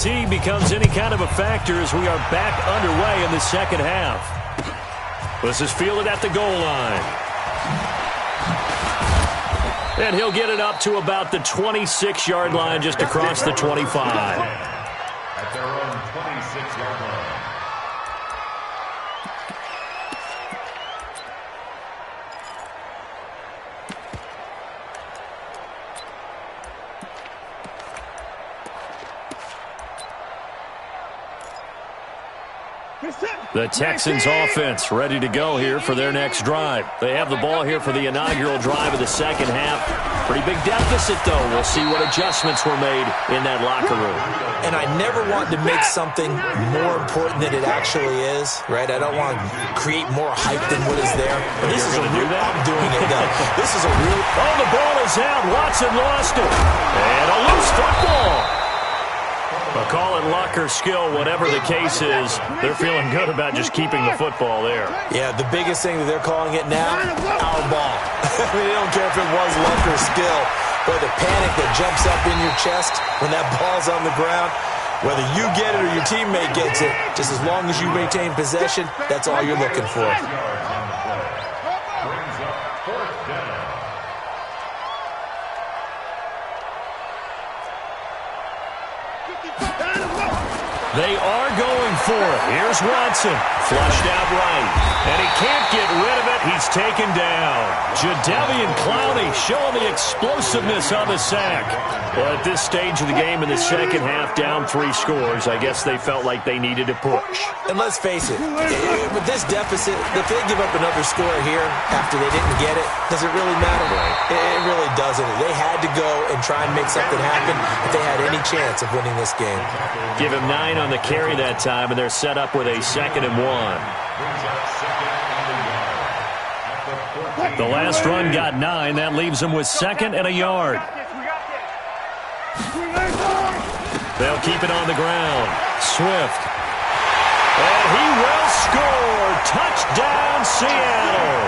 Team becomes any kind of a factor as we are back underway in the second half. This is fielded at the goal line. And he'll get it up to about the 26-yard line, just across the 25. At their own 26-yard line. The Texans offense ready to go here for their next drive. They have the ball here for the inaugural drive of the second half. Pretty big deficit, though. We'll see what adjustments were made in that locker room. And I never want to make something more important than it actually is, right? I don't want to create more hype than what is there. But this is a real, I'm doing it, though. This is a real... Oh, the ball is out. Watson lost it. And a loose football. But call it luck or skill, whatever the case is, they're feeling good about just keeping the football there. Yeah, the biggest thing that they're calling it now, our ball. I mean, they don't care if it was luck or skill. But the panic that jumps up in your chest when that ball's on the ground, whether you get it or your teammate gets it, just as long as you maintain possession, that's all you're looking for. They are going for it. Here's Watson. Flushed out right. And he can't get rid of it. He's taken down. Jadeveon Clowney showing the explosiveness on the sack. Well, at this stage of the game in the second half, down 3 scores, I guess they felt like they needed to push. And let's face it, with this deficit, if they give up another score here after they didn't get it, does it really matter? It really doesn't. They had to go and try and make something happen if they had any chance of winning this game. Give him 9 on the carry that time, and they're set up with a 2nd and 1. The last run got 9. That leaves them with 2nd and a yard. They'll keep it on the ground. Swift. And he will score. Touchdown, Seattle.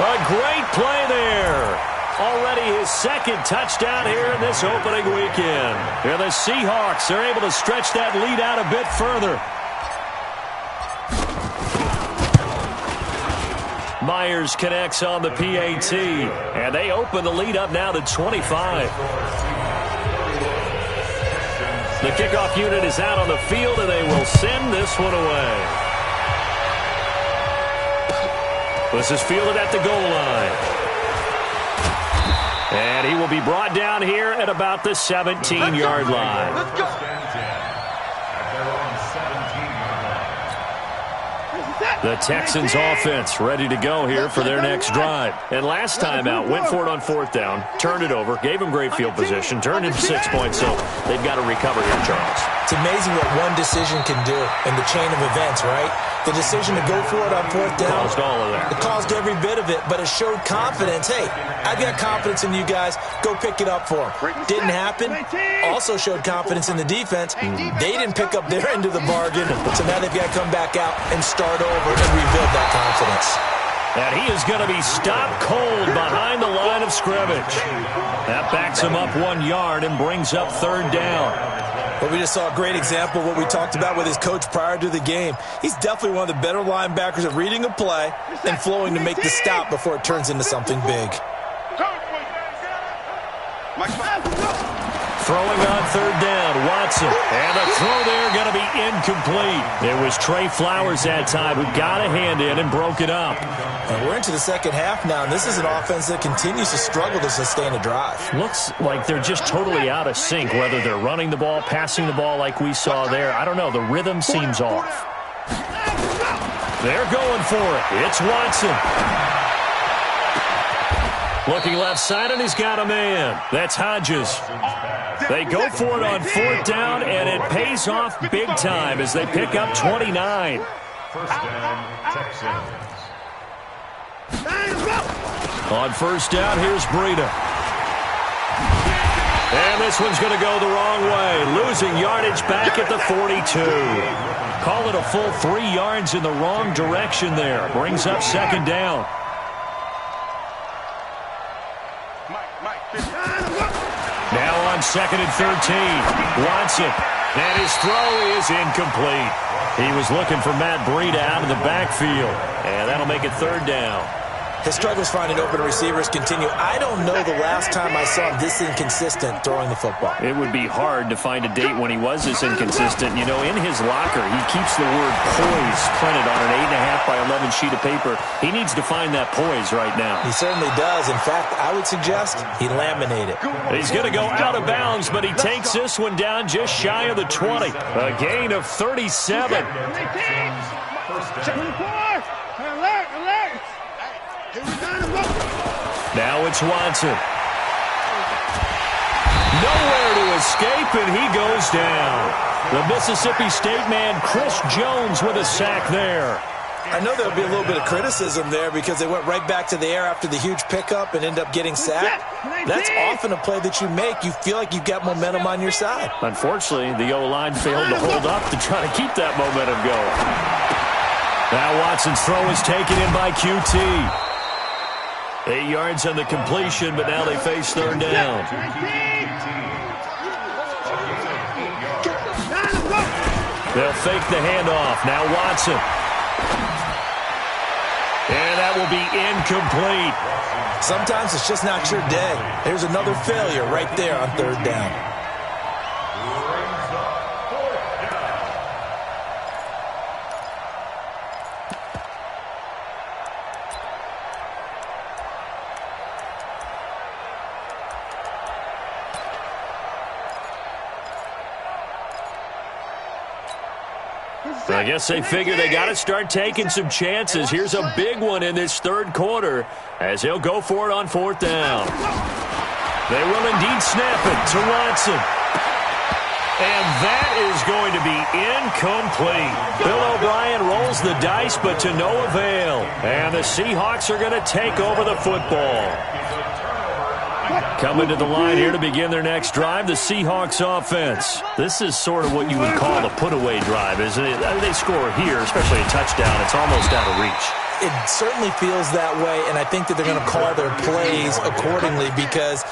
A great play there. Already his 2nd touchdown here in this opening weekend. And the Seahawks are able to stretch that lead out a bit further. Myers connects on the PAT, and they open the lead up now to 25. The kickoff unit is out on the field, and they will send this one away. This is fielded at the goal line. And he will be brought down here at about the 17-yard line. Let's go. The Texans offense ready to go here for their next drive. And last time out, went for it on 4th down, turned it over, gave them great field position, turned into 6 points, so they've got to recover here, Charles. It's amazing what one decision can do in the chain of events, right? The decision to go for it on 4th down. Caused all of that. It caused every bit of it, but it showed confidence. Hey, I've got confidence in you guys. Go pick it up for them. Didn't happen. Also showed confidence in the defense. They didn't pick up their end of the bargain, so now they've got to come back out and start over and rebuild that confidence. And he is going to be stopped cold behind the line of scrimmage. That backs him up 1 yard and brings up 3rd down. But we just saw a great example of what we talked about with his coach prior to the game. He's definitely one of the better linebackers at reading a play and flowing to make the stop before it turns into something big. Throwing on 3rd down, Watson. And the throw there going to be incomplete. It was Trey Flowers that time who got a hand in and broke it up. And we're into the second half now, and this is an offense that continues to struggle to sustain a drive. Looks like they're just totally out of sync, whether they're running the ball, passing the ball like we saw there. I don't know. The rhythm seems off. They're going for it. It's Watson. Looking left side, and he's got a man. That's Hodges. They go for it on 4th down, and it pays off big time as they pick up 29. 1st down, Texans. On 1st down, here's Breida. And this one's going to go the wrong way. Losing yardage back at the 42. Call it a full 3 yards in the wrong direction there. Brings up 2nd down. Now on 2nd and 13. Watson And his throw is incomplete. He was looking for Matt Breida out of the backfield. And that'll make it third down. His struggles finding open receivers continue. I don't know the last time I saw him this inconsistent throwing the football. It would be hard to find a date when he was this inconsistent. You know, in his locker, he keeps the word poise printed on an 8.5 by 11 sheet of paper. He needs to find that poise right now. He certainly does. In fact, I would suggest he laminate it. He's going to go out of bounds, but he takes this one down just shy of the 20. A gain of 37. Now it's Watson. Nowhere to escape, and he goes down. The Mississippi State man, Chris Jones, with a sack there. I know there'll be a little bit of criticism there because they went right back to the air after the huge pickup and end up getting sacked. That's often a play that you make. You feel like you've got momentum on your side. Unfortunately, the O-line failed to hold up to try to keep that momentum going. Now Watson's throw is taken in by QT. 8 yards on the completion, but now they face third down. They'll fake the handoff. Now Watson. And that will be incomplete. Sometimes it's just not your day. There's another failure right there on third down. I guess they figure they got to start taking some chances. Here's a big one in this third quarter as he'll go for it on fourth down. They will indeed snap it to Watson. And that is going to be incomplete. Bill O'Brien rolls the dice, but to no avail. And the Seahawks are going to take over the football. Coming to the line here to begin their next drive, the Seahawks offense. This is sort of what you would call the put-away drive, isn't it? They score here, especially a touchdown. It's almost out of reach. It certainly feels that way, and I think that they're going to call their plays accordingly because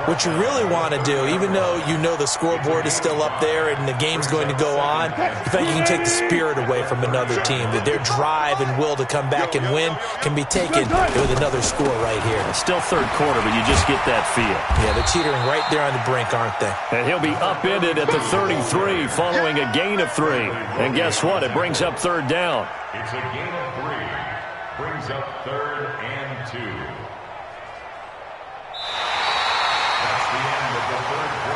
what you really want to do, even though you know the scoreboard is still up there and the game's going to go on, you think you can take the spirit away from another team, that their drive and will to come back and win can be taken with another score right here. It's still third quarter, but you just get that feel. Yeah, they're teetering right there on the brink, aren't they? And he'll be upended at the 33 following a gain of 3. And guess what? It brings up third down. It's a gain of 3. Brings up 3rd and 2.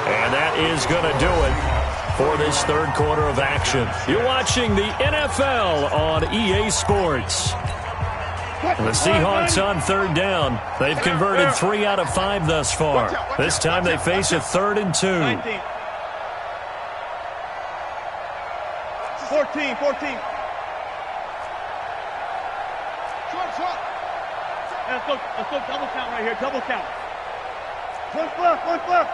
And that is going to do it for this third quarter of action. You're watching the NFL on EA Sports. The Seahawks on third down. They've converted 3 out of 5 thus far. This time they face a 3rd and 2. 14. Let's go double count right here. Double count. One left.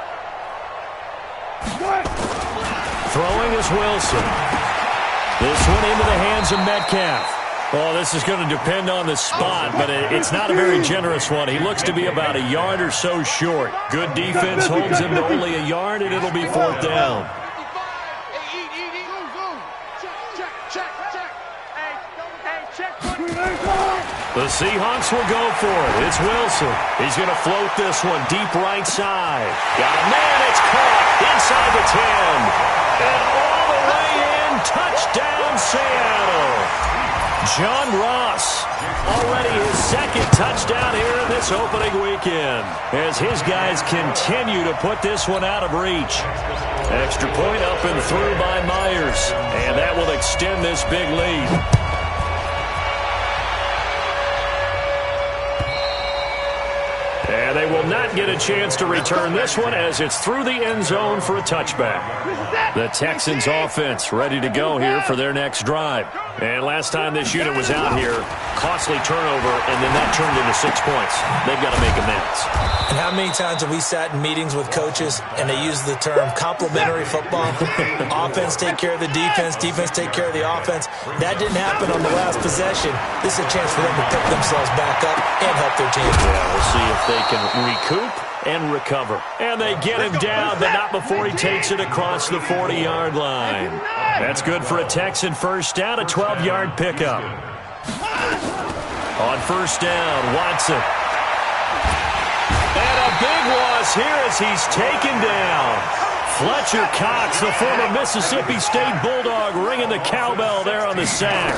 Throwing is Wilson. This one into the hands of Metcalf. Oh, this is going to depend on the spot, but it's not a very generous one. He looks to be about a yard or so short. Good defense holds him to only a yard, and it'll be fourth down. The Seahawks will go for it. It's Wilson. He's going to float this one deep right side. Got a man. It's caught inside the 10. And all the way in. Touchdown, Seattle. John Ross. Already his second touchdown here in this opening weekend. As his guys continue to put this one out of reach. Extra point up and through by Myers. And that will extend this big lead. And they will not get a chance to return this one as it's through the end zone for a touchback. The Texans offense ready to go here for their next drive. And last time this unit was out here, costly turnover, and then that turned into 6 points. They've got to make amends. And how many times have we sat in meetings with coaches and they use the term complementary football? Offense take care of the defense, defense take care of the offense. That didn't happen on the last possession. This is a chance for them to pick themselves back up and help their team. Yeah, we'll see if they can recoup and recover. And they get him down, but not before he takes it across the 40-yard line. That's good for a Texan first down, a 12-yard pickup. On first down, Watson. And a big loss here as he's taken down. Fletcher Cox, the former Mississippi State Bulldog, ringing the cowbell there on the sack.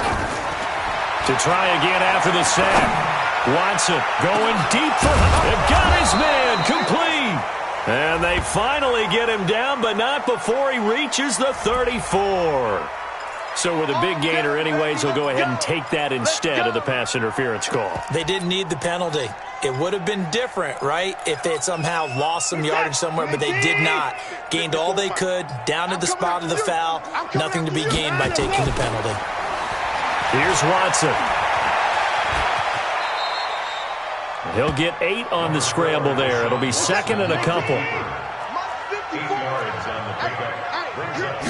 To try again after the sack. Watson going deep for... They've got his man complete. And they finally get him down, but not before he reaches the 34. So with a big gainer anyways, he'll go ahead and take that instead of the pass interference call. They didn't need the penalty. It would have been different, right, if they had somehow lost some yardage somewhere, but they did not. Gained all they could, down to the spot of the foul. Nothing to be gained by taking the penalty. Here's Watson. He'll get 8 on the scramble there. It'll be second and a couple. 8 yards on the pickup. Brings up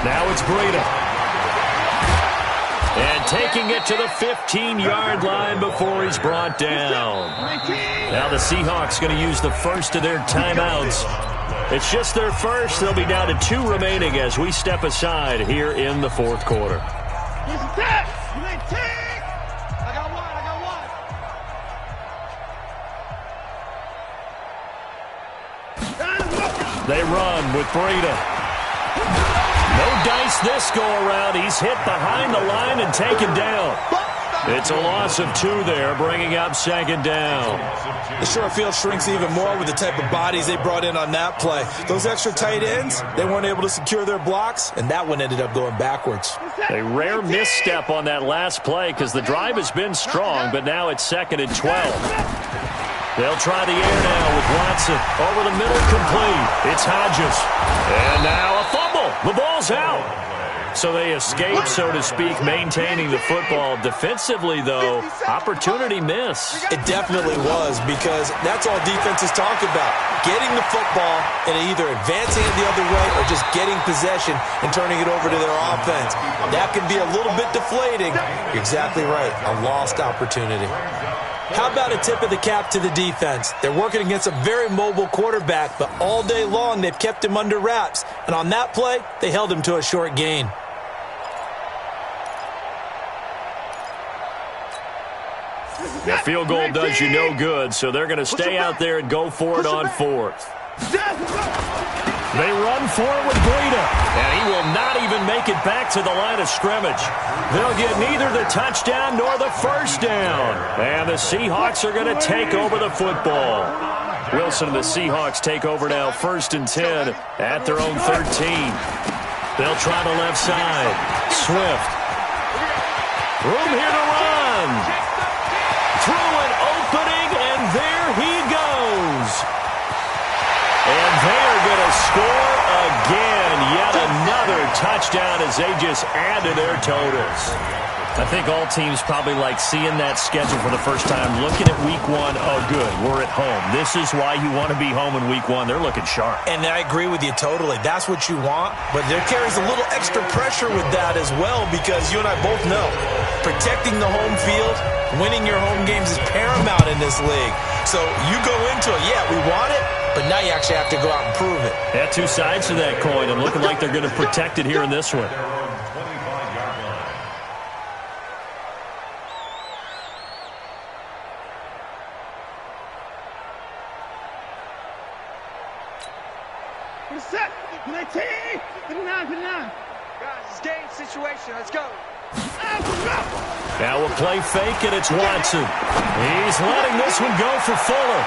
Now it's Breida. And taking it to the 15-yard line before he's brought down. Now the Seahawks going to use the first of their timeouts. It's just their first. They'll be down to 2 remaining as we step aside here in the fourth quarter. They run with Breida. No dice this go-around. He's hit behind the line and taken down. It's a loss of 2 there, bringing up second down. The short field shrinks even more with the type of bodies they brought in on that play. Those extra tight ends, they weren't able to secure their blocks, and that one ended up going backwards. A rare misstep on that last play because the drive has been strong, but now it's second and 12. They'll try the air now with Watson. Over the middle, complete. It's Hodges. And now a fumble. The ball's out. So they escape, so to speak, maintaining the football. Defensively, though, opportunity miss. It definitely was, because that's all defenses talk about. Getting the football and either advancing it the other way or just getting possession and turning it over to their offense. That can be a little bit deflating. You're exactly right. A lost opportunity. How about a tip of the cap to the defense? They're working against a very mobile quarterback, but all day long they've kept him under wraps. And on that play, they held him to a short gain. That field goal does you no good, so they're going to stay out there and go for it on 4th. They run for it with Breida, and he will not even make it back to the line of scrimmage. They'll get neither the touchdown nor the first down, and the Seahawks are going to take over the football. Wilson and the Seahawks take over now, 1st and 10 at their own 13. They'll try the left side. Swift. Room here to run. Through an opening, and there he goes. And they are going to score again. Yet another touchdown as they just add to their totals. I think all teams probably like seeing that schedule for the first time, looking at week 1. Oh, good, we're at home. This is why you want to be home in week 1. They're looking sharp. And I agree with you totally. That's what you want. But there carries a little extra pressure with that as well, because you and I both know protecting the home field, winning your home games is paramount in this league. So you go into it, yeah, we want it, but now you actually have to go out and prove it. Yeah, 2 sides to that coin, and looking like they're going to protect it here in this one. Set. 19. 59. Guys, it's game situation. Let's go. Now we'll play fake, and it's Watson. He's letting this one go for Fuller.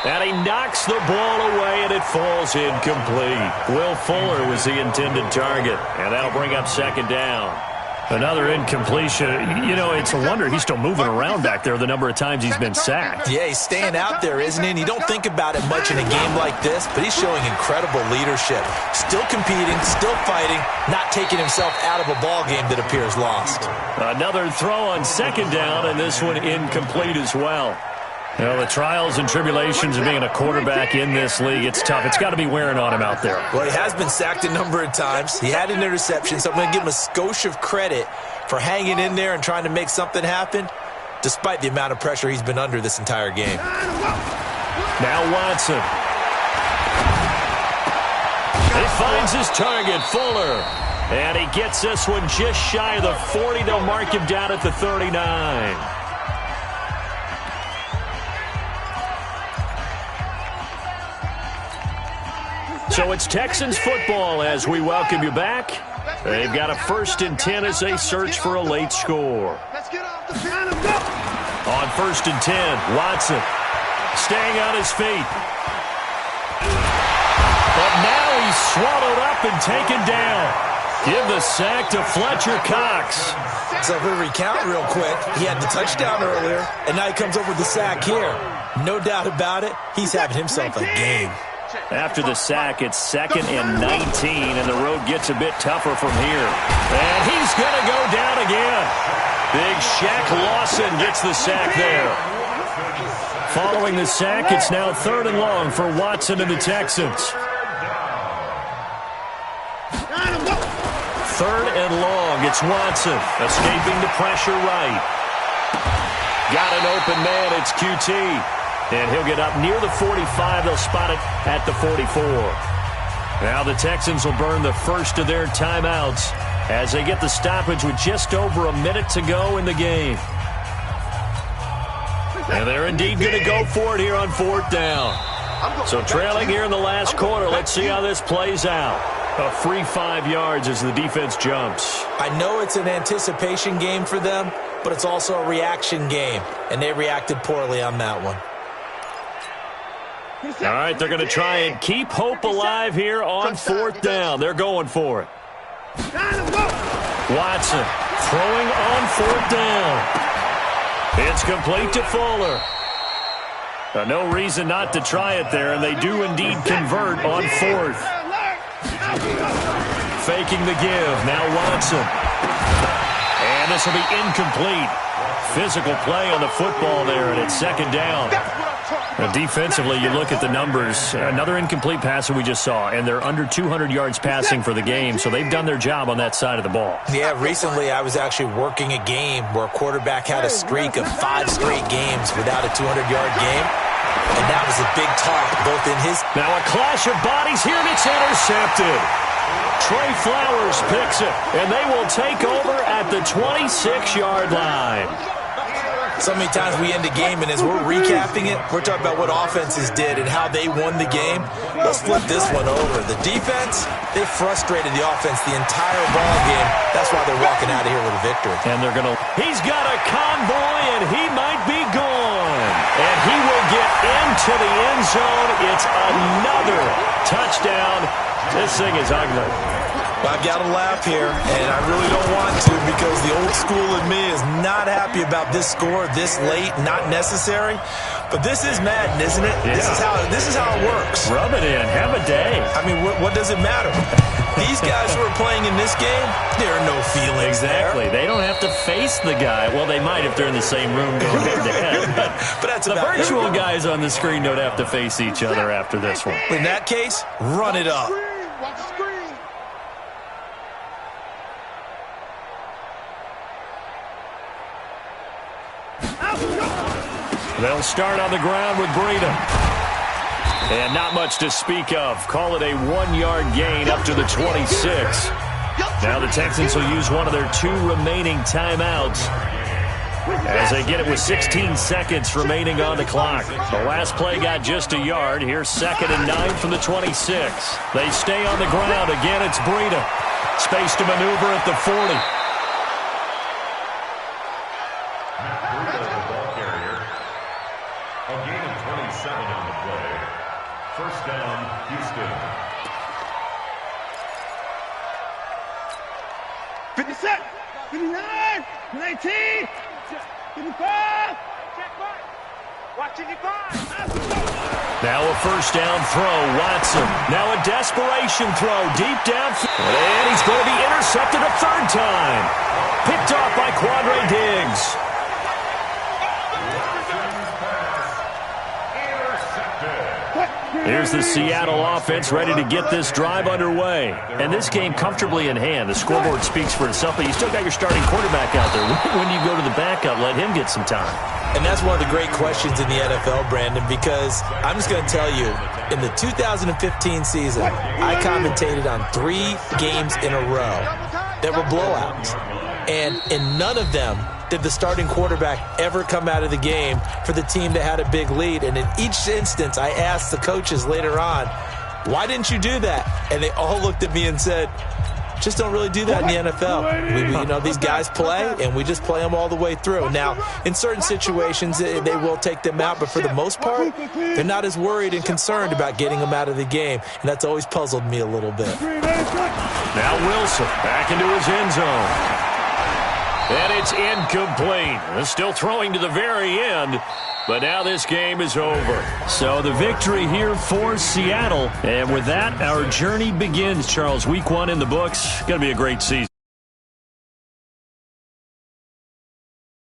And he knocks the ball away, and it falls incomplete. Will Fuller was the intended target, and that'll bring up second down. Another incompletion. You know, it's a wonder he's still moving around back there the number of times he's been sacked. Yeah, he's staying out there, isn't he? And you don't think about it much in a game like this, but he's showing incredible leadership. Still competing, still fighting, not taking himself out of a ball game that appears lost. Another throw on second down, and this one incomplete as well. You know, the trials and tribulations of being a quarterback in this league, it's tough. It's got to be wearing on him out there. Well, he has been sacked a number of times. He had an interception, so I'm going to give him a skosh of credit for hanging in there and trying to make something happen. despite the amount of pressure he's been under this entire game. Now Watson. He finds his target, Fuller. And he gets this one just shy of the 40. They'll mark him down at the 39. So it's Texans football as we welcome you back. They've got a 1st and 10 as they search for a late score. On 1st and 10, Watson staying on his feet. But now he's swallowed up and taken down. Give the sack to Fletcher Cox. So if we recount real quick, he had the touchdown earlier, and now he comes over with the sack here. No doubt about it, he's having himself a game. After the sack, it's 2nd and 19, and the road gets a bit tougher from here. And he's going to go down again. Big Shaq Lawson gets the sack there. Following the sack, it's now 3rd and long for Watson and the Texans. 3rd and long, it's Watson, escaping the pressure right. Got an open man, it's QT. And he'll get up near the 45. They'll spot it at the 44. Now the Texans will burn the first of their timeouts as they get the stoppage with just over a minute to go in the game. And they're indeed going to go for it here on 4th down. So trailing here in the last quarter, let's see how this plays out. A free 5 yards as the defense jumps. I know it's an anticipation game for them, but it's also a reaction game, and they reacted poorly on that one. All right, they're going to try and keep hope alive here on 4th down. They're going for it. Watson throwing on 4th down. It's complete to Fuller. No reason not to try it there, and they do indeed convert on 4th. Faking the give. Now Watson. And this will be incomplete. Physical play on the football there, and it's 2nd down. Defensively, you look at the numbers. Another incomplete pass that we just saw, and they're under 200 yards passing for the game, so they've done their job on that side of the ball. Yeah, recently I was actually working a game where a quarterback had a streak of 5 straight games without a 200-yard game, and that was a big talk both in his... Now a clash of bodies here, and it's intercepted. Trey Flowers picks it, and they will take over at the 26-yard line. So many times we end a game, and as we're recapping it, we're talking about what offenses did and how they won the game. Let's flip this one over. The defense, they frustrated the offense the entire ball game. That's why they're walking out of here with a victory. And they're going to... He's got a convoy, and he might be gone. And he will get into the end zone. It's another touchdown. This thing is ugly. I've got to laugh here, and I really don't want to because the old school in me is not happy about this score this late, not necessary. But this is Madden, isn't it? Yeah. This is how it works. Rub it in. Have a day. I mean, what does it matter? These guys who are playing in this game, there are no feelings Exactly. there. They don't have to face the guy. Well, they might if they're in the same room going head-to-head. But that's the about virtual it. guys on the screen don't have to face each other after this one. In that case, run it up. Watch the screen. They'll start on the ground with Breida. And not much to speak of. Call it a 1-yard gain up to the 26. Now the Texans will use one of their 2 remaining timeouts as they get it with 16 seconds remaining on the clock. The last play got just a yard. Here's 2nd and 9 from the 26. They stay on the ground. Again, it's Breida. Space to maneuver at the 40. A gain of 27 on the play. First down, Houston. 57, 59, 19, 55. Watch it, Now a first down throw, Watson. Now a desperation throw, deep down. And he's going to be intercepted a 3rd time. Picked off by Quandre Diggs. Here's the Seattle offense ready to get this drive underway. And this game comfortably in hand. The scoreboard speaks for itself, but you still got your starting quarterback out there. When do you go to the backup? Let him get some time. And that's one of the great questions in the NFL, Brandon, because I'm just going to tell you, in the 2015 season, I commentated on 3 games in a row that were blowouts. And in none of them did the starting quarterback ever come out of the game for the team that had a big lead. And in each instance, I asked the coaches later on, why didn't you do that? And they all looked at me and said, just don't really do that in the NFL. These guys play, and we just play them all the way through. Now, in certain situations, they will take them out, but for the most part, they're not as worried and concerned about getting them out of the game, and that's always puzzled me a little bit. Now Wilson back into his end zone. And it's incomplete. Still throwing to the very end. But now this game is over. So the victory here for Seattle. And with that, our journey begins, Charles. Week 1 in the books. Going to be a great season.